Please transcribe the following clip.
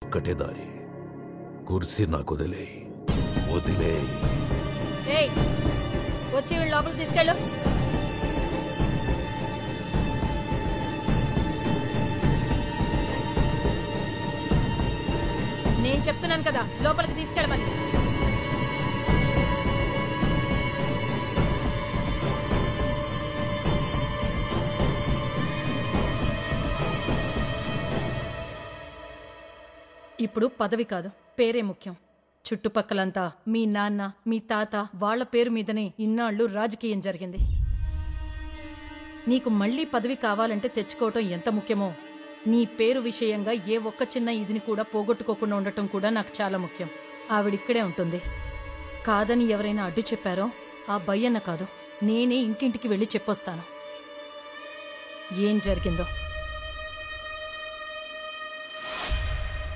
ఒక్కటే దారి, కుర్సీ నాకు వదిలేయ్. వచ్చి వీళ్ళు లోపలికి తీసుకెళ్ళు. నేను చెప్తున్నాను కదా, లోపలికి తీసుకెళ్ళమని. ఇప్పుడు పదవి కాదు, పేరే ముఖ్యం. చుట్టుపక్కలంతా మీ నాన్న, మీ తాత వాళ్ల పేరు మీదనే ఇన్నాళ్లు రాజకీయం జరిగింది. నీకు మళ్లీ పదవి కావాలంటే తెచ్చుకోవటం ఎంత ముఖ్యమో, నీ పేరు విషయంగా ఏ ఒక్క చిన్న ఇదిని కూడా పోగొట్టుకోకుండా ఉండటం కూడా నాకు చాలా ముఖ్యం. ఆవిడిక్కడే ఉంటుంది. కాదని ఎవరైనా అడ్డు చెప్పారో ఆ భయ్యన్న కాదు, నేనే ఇంటింటికి వెళ్ళి చెప్పొస్తాను ఏం జరిగిందో.